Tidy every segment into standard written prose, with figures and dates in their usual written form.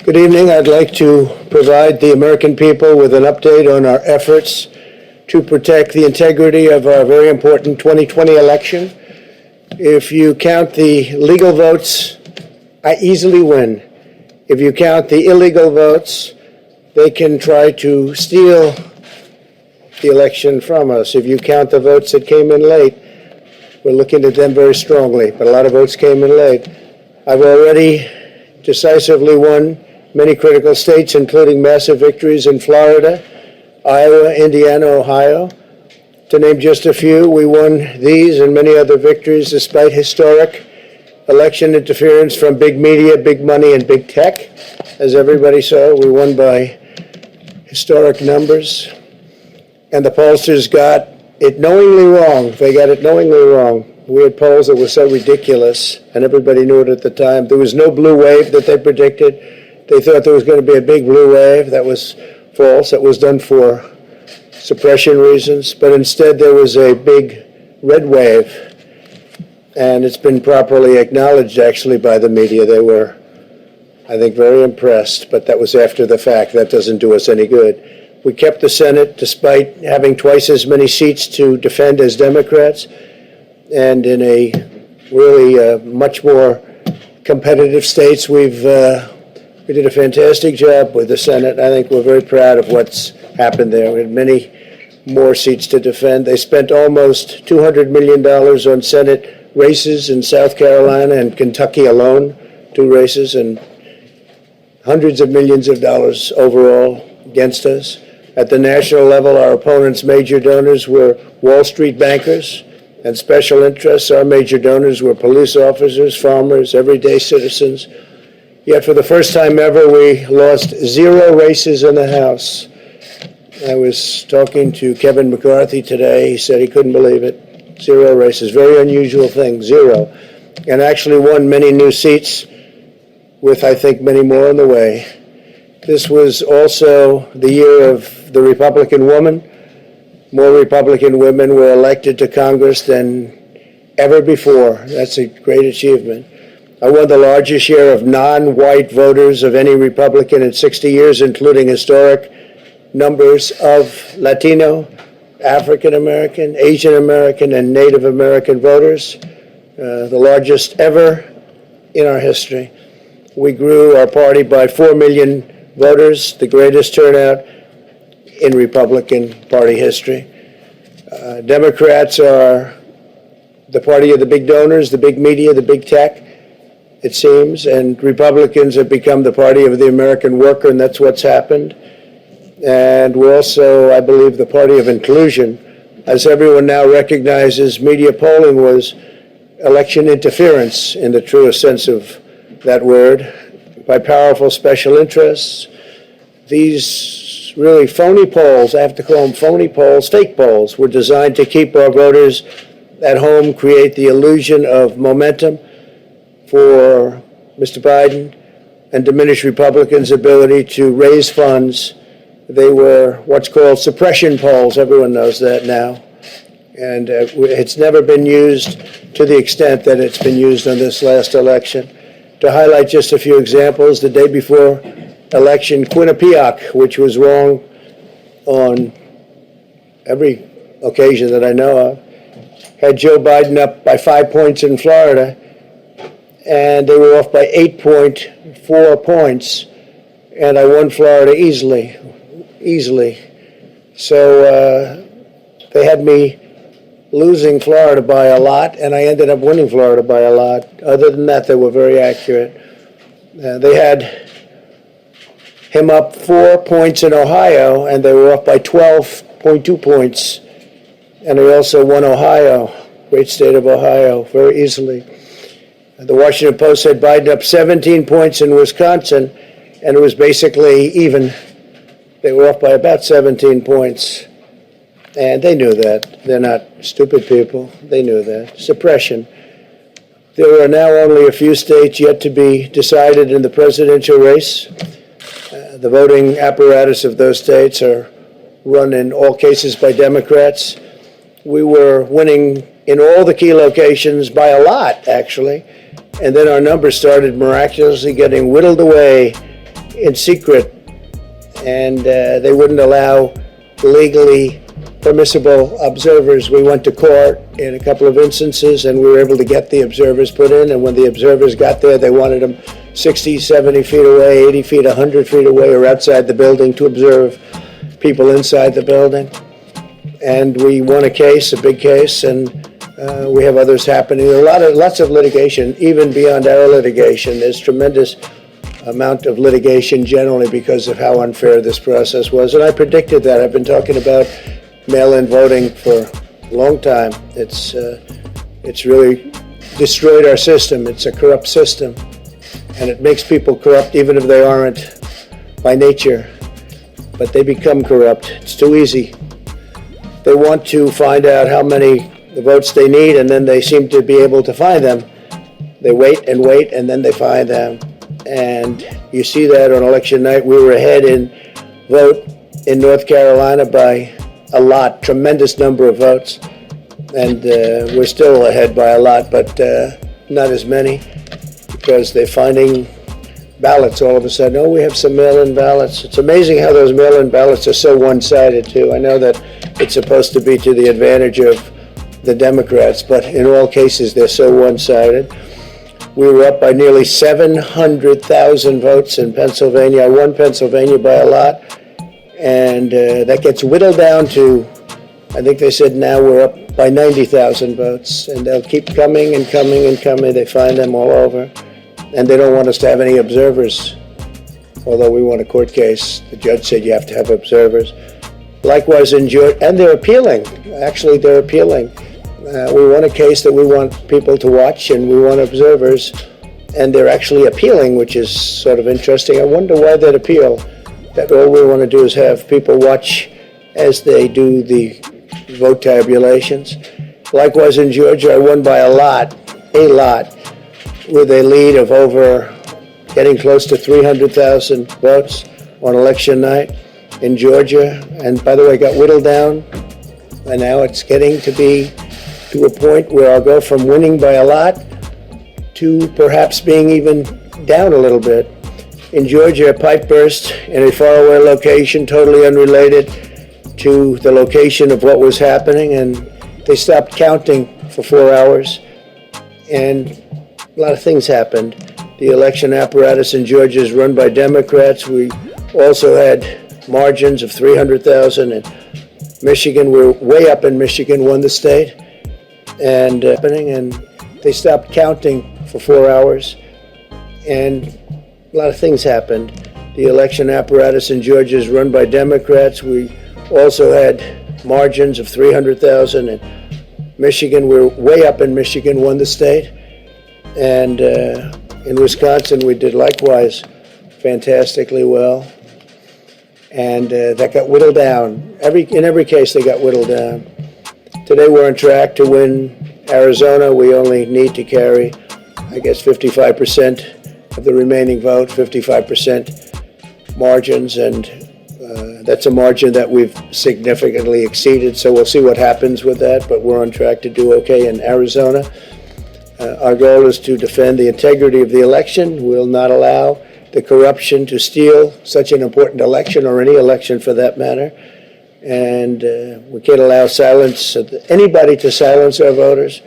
Good evening. I'd like to provide the American people with an update on our efforts to protect the integrity of our very important 2020 election. If you count the legal votes, I easily win. If you count the illegal votes, they can try to steal the election from us. If you count the votes that came in late, we're looking at them very strongly, but a lot of votes came in late. I've already decisively won many critical states, including massive victories in Florida, Iowa, Indiana, Ohio. To name just a few, we won these and many other victories despite historic election interference from big media, big money, and big tech. As everybody saw, we won by historic numbers. And the pollsters got it knowingly wrong. They got it knowingly wrong. We had polls that were so ridiculous, and everybody knew it at the time. There was no blue wave that they predicted. They thought there was going to be a big blue wave. That was false. That was done for suppression reasons. But instead, there was a big red wave. And it's been properly acknowledged, actually, by the media. They were, I think, very impressed. But that was after the fact. That doesn't do us any good. We kept the Senate despite having twice as many seats to defend as Democrats. And in a really much more competitive states, we did a fantastic job with the Senate. I think we're very proud of what's happened there. We had many more seats to defend. They spent almost $200 million on Senate races in South Carolina and Kentucky alone, 2 races, and hundreds of millions of dollars overall against us. At the national level, our opponents' major donors were Wall Street bankers and special interests. Our major donors were police officers, farmers, everyday citizens. Yet for the first time ever, we lost 0 races in the House. I was talking to Kevin McCarthy today. He said he couldn't believe it. 0 races, very unusual thing, 0. And actually won many new seats with, I think, many more on the way. This was also the year of the Republican woman. More Republican women were elected to Congress than ever before. That's a great achievement. I won the largest share of non-white voters of any Republican in 60 years, including historic numbers of Latino, African American, Asian American, and Native American voters, the largest ever in our history. We grew our party by 4 million voters, the greatest turnout in Republican Party history. Democrats are the party of the big donors, the big media, the big tech, it seems, and Republicans have become the party of the American worker, and that's what's happened. And we're also, I believe, the party of inclusion. As everyone now recognizes, media polling was election interference in the truest sense of that word, by powerful special interests. These really phony polls, I have to call them phony polls, fake polls, were designed to keep our voters at home, create the illusion of momentum for Mr. Biden, and diminish Republicans' ability to raise funds. They were what's called suppression polls. Everyone knows that now. And it's never been used to the extent that it's been used on this last election. To highlight just a few examples, the day before election, Quinnipiac, which was wrong on every occasion that I know of, had Joe Biden up by 5 points in Florida, and they were off by 8.4 points, and I won Florida easily. So they had me losing Florida by a lot, and I ended up winning Florida by a lot. Other than that, they were very accurate. They had him up 4 points in Ohio, and they were off by 12.2 points. And they also won Ohio, great state of Ohio, very easily. The Washington Post said Biden up 17 points in Wisconsin, and it was basically even. They were off by about 17 points. And they knew that. They're not stupid people. They knew that. Suppression. There are now only a few states yet to be decided in the presidential race. The voting apparatus of those states are run in all cases by Democrats. We were winning in all the key locations by a lot, actually. And then our numbers started miraculously getting whittled away in secret, and they wouldn't allow legally permissible observers. We went to court in a couple of instances, and we were able to get the observers put in, and when the observers got there, they wanted them 60, 70 feet away, 80 feet, 100 feet away, or outside the building to observe people inside the building. And we won a case, a big case, and we have others happening. There are lots of litigation, even beyond our litigation. There's tremendous amount of litigation generally because of how unfair this process was, and I predicted that. I've been talking about mail-in voting for a long time. It's really destroyed our system. It's a corrupt system, and it makes people corrupt even if they aren't by nature, but they become corrupt. It's too easy. They want to find out how many votes they need, and then they seem to be able to find them. They wait, and then they find them. And you see that on election night. We were ahead in vote in North Carolina by a lot, tremendous number of votes. And we're still ahead by a lot, but not as many, because they're finding ballots all of a sudden. Oh, we have some mail-in ballots. It's amazing how those mail-in ballots are so one-sided, too. I know that it's supposed to be to the advantage of the Democrats, but in all cases, they're so one-sided. We were up by nearly 700,000 votes in Pennsylvania. I won Pennsylvania by a lot, and that gets whittled down to, I think they said now we're up by 90,000 votes, and they'll keep coming and coming and coming. They find them all over, and they don't want us to have any observers, although we won a court case. The judge said you have to have observers. Likewise in Georgia, and they're appealing. Actually, they're appealing. We won a case that we want people to watch, and we want observers, and they're actually appealing, which is sort of interesting. I wonder why they'd appeal, that all we want to do is have people watch as they do the vote tabulations. Likewise in Georgia, I won by a lot, with a lead of over getting close to 300,000 votes on election night in Georgia. And by the way, got whittled down, and now it's getting to be to a point where I'll go from winning by a lot to perhaps being even down a little bit. In Georgia, a pipe burst in a faraway location, totally unrelated to the location of what was happening, and they stopped counting for 4 hours, and a lot of things happened. The election apparatus in Georgia is run by Democrats. We also had margins of 300,000 in Michigan. We're way up in Michigan, won the state, and they stopped counting for 4 hours, and a lot of things happened. The election apparatus in Georgia is run by Democrats. We also had margins of 300,000 in Michigan. We're way up in Michigan, won the state, and in Wisconsin we did likewise fantastically well, and that got whittled down. In every case they got whittled down. Today we're on track to win Arizona. We only need to carry, I guess, 55% of the remaining vote, 55% margins, and that's a margin that we've significantly exceeded, so we'll see what happens with that, but we're on track to do okay in Arizona. Our goal is to defend the integrity of the election. We'll not allow the corruption to steal such an important election, or any election for that matter. And we can't allow anybody to silence our voters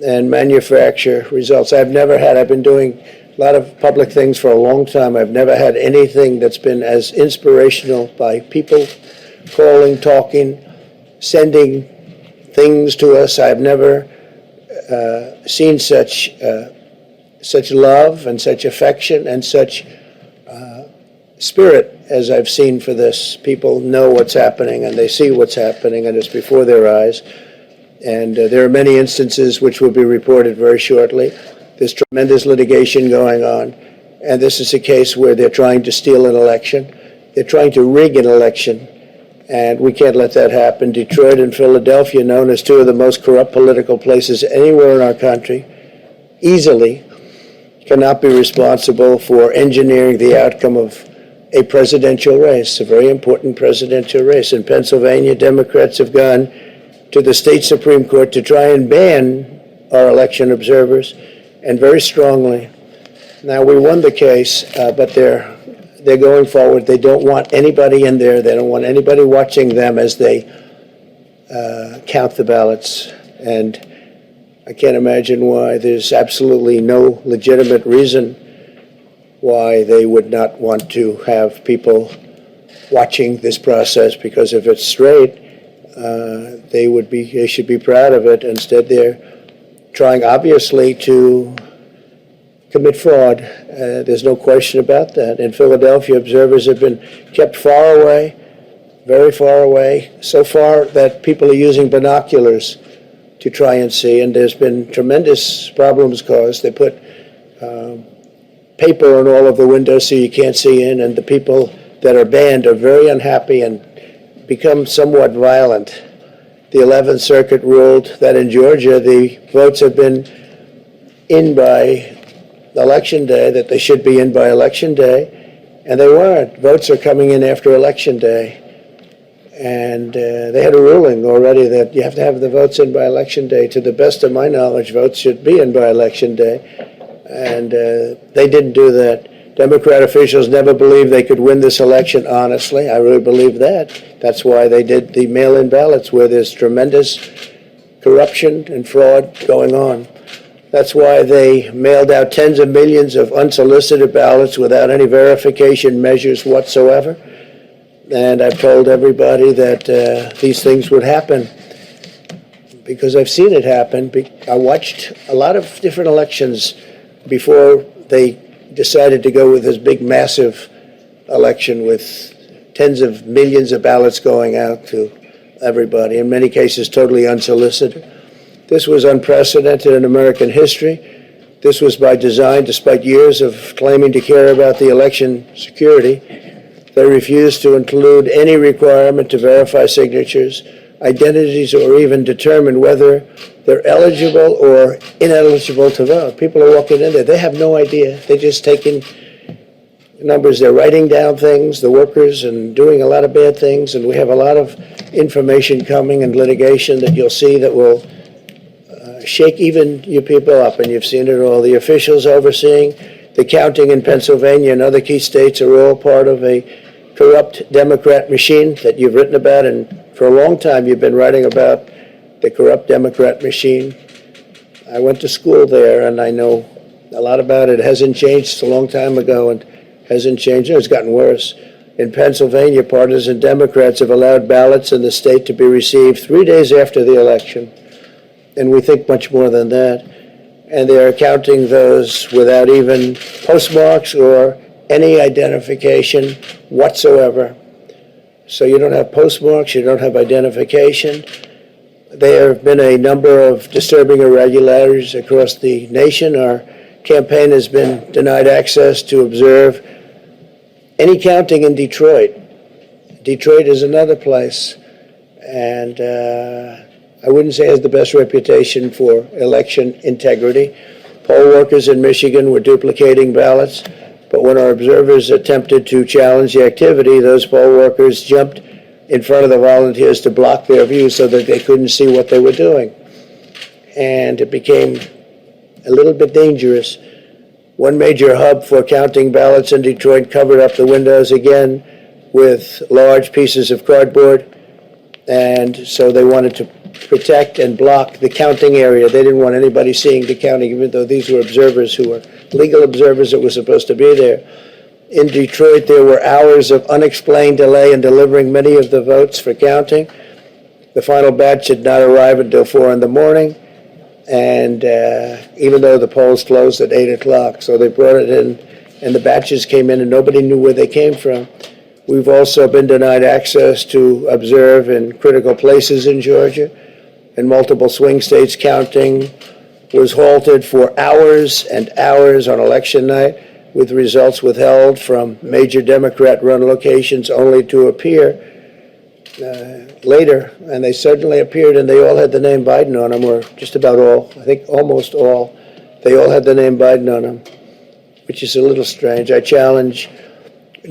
and manufacture results. I've been doing a lot of public things for a long time. I've never had anything that's been as inspirational, by people calling, talking, sending things to us. I've never seen such love and such affection and such spirit as I've seen for this. People know what's happening, and they see what's happening, and it's before their eyes. And there are many instances which will be reported very shortly. There's tremendous litigation going on, and this is a case where they're trying to steal an election. They're trying to rig an election, and we can't let that happen. Detroit and Philadelphia, known as two of the most corrupt political places anywhere in our country, easily cannot be responsible for engineering the outcome of a presidential race, a very important presidential race. In Pennsylvania, Democrats have gone to the state Supreme Court to try and ban our election observers, and very strongly. Now, we won the case, but they're going forward. They don't want anybody in there. They don't want anybody watching them as they count the ballots. And I can't imagine why. There's absolutely no legitimate reason why they would not want to have people watching this process, because if it's straight, they should be proud of it. Instead, they're trying, obviously, to commit fraud. There's no question about that. In Philadelphia, observers have been kept far away, very far away, so far that people are using binoculars to try and see, and there's been tremendous problems caused. They put paper on all of the windows so you can't see in, and the people that are banned are very unhappy and become somewhat violent. The 11th Circuit ruled that in Georgia the votes have been in by Election Day, that they should be in by Election Day, and they weren't. Votes are coming in after Election Day. And they had a ruling already that you have to have the votes in by Election Day. To the best of my knowledge, votes should be in by Election Day. And they didn't do that. Democrat officials never believed they could win this election honestly. I really believe that. That's why they did the mail-in ballots, where there's tremendous corruption and fraud going on. That's why they mailed out tens of millions of unsolicited ballots without any verification measures whatsoever. And I've told everybody that these things would happen because I've seen it happen. I watched a lot of different elections before they decided to go with this big, massive election with tens of millions of ballots going out to everybody, in many cases totally unsolicited. This was unprecedented in American history. This was by design, despite years of claiming to care about the election security. They refused to include any requirement to verify signatures, identities, or even determine whether they're eligible or ineligible to vote. People are walking in there. They have no idea. They're just taking numbers. They're writing down things, the workers, and doing a lot of bad things. And we have a lot of information coming and litigation that you'll see that will shake even you people up. And you've seen it all. The officials overseeing the counting in Pennsylvania and other key states are all part of a corrupt Democrat machine that you've written about, and for a long time you've been writing about the corrupt Democrat machine. I went to school there, and I know a lot about it. It hasn't changed. It's a long time ago, and hasn't changed. It's gotten worse. In Pennsylvania, partisan Democrats have allowed ballots in the state to be received 3 days after the election, and we think much more than that. And they are counting those without even postmarks or any identification whatsoever. So you don't have postmarks, you don't have identification. There have been a number of disturbing irregularities across the nation. Our campaign has been denied access to observe any counting in Detroit. Detroit is another place, and I wouldn't say it has the best reputation for election integrity. Poll workers in Michigan were duplicating ballots, but when our observers attempted to challenge the activity, those poll workers jumped in front of the volunteers to block their view so that they couldn't see what they were doing. And it became a little bit dangerous. One major hub for counting ballots in Detroit covered up the windows again with large pieces of cardboard, and so they wanted to protect and block the counting area. They didn't want anybody seeing the counting, even though these were observers who were legal observers that were supposed to be there. In Detroit, there were hours of unexplained delay in delivering many of the votes for counting. The final batch did not arrive until 4 in the morning, and even though the polls closed at 8 o'clock, so they brought it in, and the batches came in, and nobody knew where they came from. We've also been denied access to observe in critical places in Georgia. In multiple swing states, counting was halted for hours and hours on election night, with results withheld from major Democrat-run locations only to appear later. And they suddenly appeared, and they all had the name Biden on them, or just about all. I think almost all. They all had the name Biden on them, which is a little strange. I challenge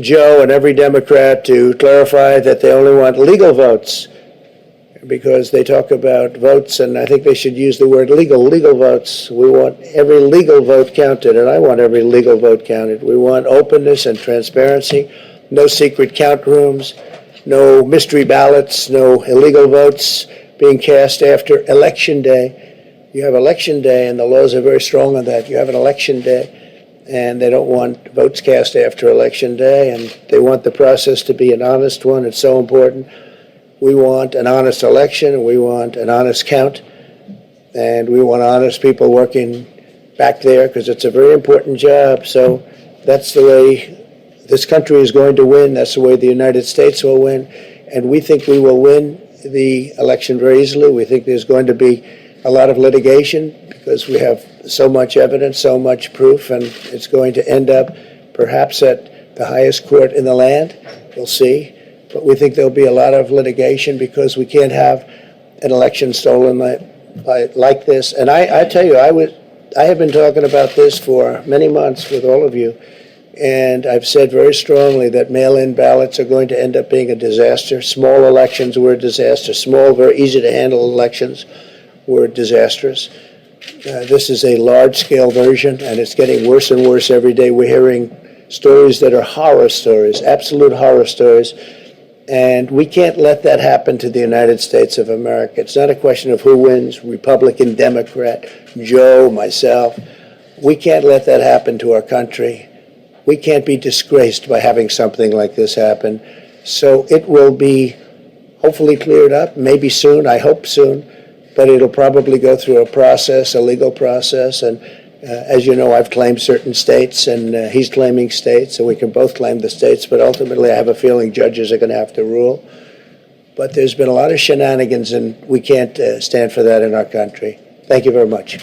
Joe and every Democrat to clarify that they only want legal votes. because they talk about votes, and I think they should use the word legal votes. We want every legal vote counted, and I want every legal vote counted. We want openness and transparency, no secret count rooms, no mystery ballots, no illegal votes being cast after Election Day. You have Election Day, and the laws are very strong on that. You have an Election Day, and they don't want votes cast after Election Day, and they want the process to be an honest one. It's so important. We want an honest election, and we want an honest count, and we want honest people working back there because it's a very important job. So that's the way this country is going to win. That's the way the United States will win, and we think we will win the election very easily. We think there's going to be a lot of litigation because we have so much evidence, so much proof, and it's going to end up perhaps at the highest court in the land. We'll see. But we think there'll be a lot of litigation because we can't have an election stolen like this. And I tell you, I have been talking about this for many months with all of you, and I've said very strongly that mail-in ballots are going to end up being a disaster. Small elections were a disaster. Small, very easy to handle elections were disastrous. This is a large-scale version, and it's getting worse and worse every day. We're hearing stories that are horror stories, absolute horror stories. And we can't let that happen to the United States of America. It's not a question of who wins, Republican, Democrat, Joe, myself. We can't let that happen to our country. We can't be disgraced by having something like this happen. So it will be hopefully cleared up, maybe soon, I hope soon, but it'll probably go through a process, a legal process. And as you know, I've claimed certain states, and he's claiming states, so we can both claim the states. But ultimately, I have a feeling judges are going to have to rule. But there's been a lot of shenanigans, and we can't stand for that in our country. Thank you very much.